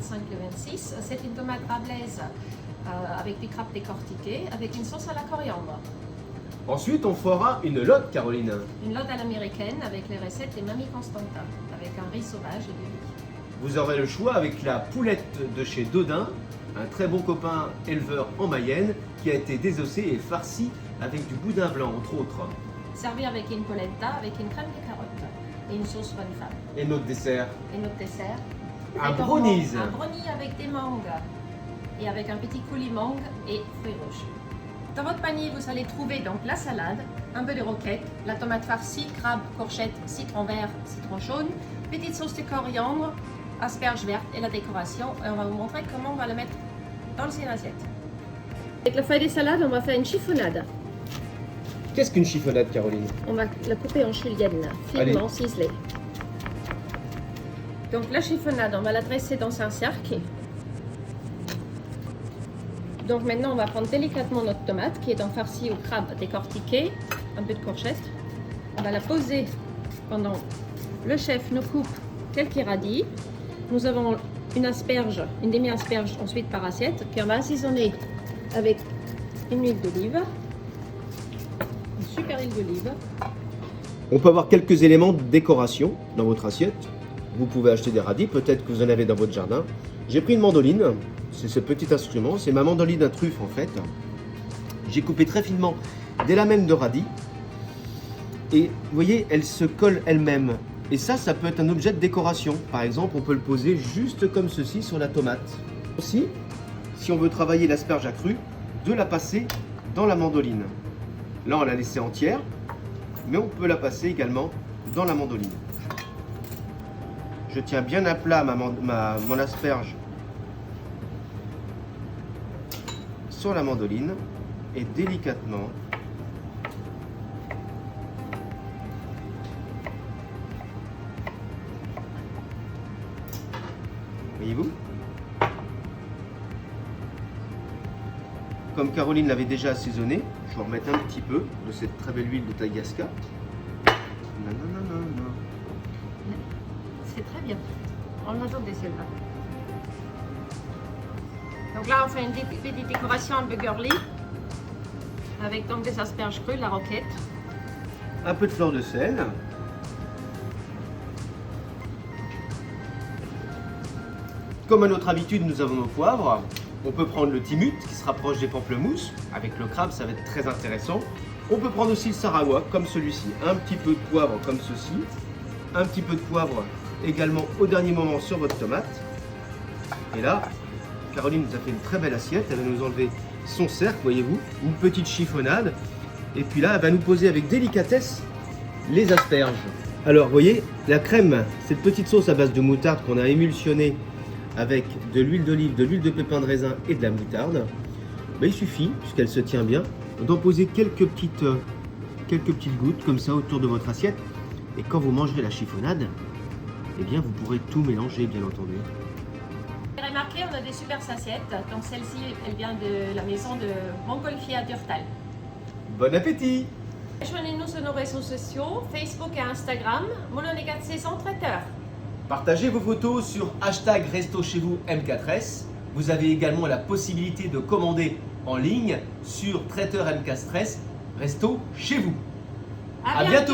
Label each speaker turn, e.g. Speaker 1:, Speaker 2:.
Speaker 1: 25 le 26. C'est une tomate rablaise avec du crabe décortiqué, avec une sauce à la coriandre.
Speaker 2: Ensuite, on fera une lotte, Caroline.
Speaker 1: Une lotte à l'américaine avec les recettes des mamies Constantin, avec un riz sauvage et du riz.
Speaker 2: Vous aurez le choix avec la poulette de chez Dodin, un très bon copain éleveur en Mayenne qui a été désossé et farci avec du boudin blanc, entre autres.
Speaker 1: Servi avec une polenta, avec une crème de carotte et une sauce bonne femme.
Speaker 2: Et notre dessert,
Speaker 1: Et notre dessert,
Speaker 2: un
Speaker 1: très
Speaker 2: brownies.
Speaker 1: gourmand, un brownie avec des mangues et avec un petit coulis mangue et fruits rouges. Dans votre panier, vous allez trouver donc la salade, un peu de roquette, la tomate farcie, crabe, courgette, citron vert, citron jaune, petite sauce de coriandre, asperges vertes et la décoration. Et on va vous montrer comment on va la mettre dans une assiette. Avec la feuille de salade, on va faire une chiffonnade.
Speaker 2: Qu'est-ce qu'une chiffonnade, Caroline?
Speaker 1: On va la couper en julienne, finement ciselée. Donc la chiffonnade, on va la dresser dans un cercle. Donc maintenant, on va prendre délicatement notre tomate qui est en farci au crabe décortiqué, un peu de courgette. On va la poser pendant le chef nous coupe quelques radis. Nous avons une asperge, une demi-asperge ensuite par assiette, qu'on va assaisonner avec une huile d'olive, une super huile d'olive.
Speaker 2: On peut avoir quelques éléments de décoration dans votre assiette. Vous pouvez acheter des radis, peut-être que vous en avez dans votre jardin. J'ai pris une mandoline, c'est ce petit instrument, c'est ma mandoline à truffe en fait. J'ai coupé très finement des lamelles de radis. Et vous voyez, elle se colle elle-même. Et ça peut être un objet de décoration. Par exemple, on peut le poser juste comme ceci sur la tomate. Aussi, si on veut travailler l'asperge accrue, de la passer dans la mandoline. Là, on l'a laissée entière, mais on peut la passer également dans la mandoline. Je tiens bien à plat mon asperge sur la mandoline et délicatement voyez-vous, comme Caroline l'avait déjà assaisonné, je vais en remettre un petit peu de cette très belle huile de Taliasca.
Speaker 1: C'est très bien. On attendait celle-là. Donc là, on fait une petite décoration un peu girly avec donc des asperges crues, la roquette.
Speaker 2: Un peu de fleur de sel. Comme à notre habitude, nous avons nos poivres. On peut prendre le timut qui se rapproche des pamplemousses. Avec le crabe, ça va être très intéressant. On peut prendre aussi le sarawa comme celui-ci. Un petit peu de poivre comme ceci. Un petit peu de poivre également au dernier moment sur votre tomate. Et là, Caroline nous a fait une très belle assiette. Elle va nous enlever son cercle, voyez-vous. Une petite chiffonnade. Et puis là, elle va nous poser avec délicatesse les asperges. Alors, vous voyez, la crème, cette petite sauce à base de moutarde qu'on a émulsionnée avec de l'huile d'olive, de l'huile de pépin de raisin et de la moutarde, il suffit, puisqu'elle se tient bien, d'en poser quelques petites gouttes comme ça autour de votre assiette. Et quand vous mangerez la chiffonnade, eh bien vous pourrez tout mélanger, bien entendu.
Speaker 1: Vous avez remarqué, on a des super assiettes. Donc celle-ci, elle vient de la maison de Montgolfier à Durtal.
Speaker 2: Bon appétit!
Speaker 1: Rejoignez-nous sur nos réseaux sociaux, Facebook et Instagram, Mononégat Saison Traiteur.
Speaker 2: Partagez vos photos sur hashtag Resto chez vous M4S. Vous avez également la possibilité de commander en ligne sur Traiteur MK Stress Resto chez vous.
Speaker 1: À bientôt.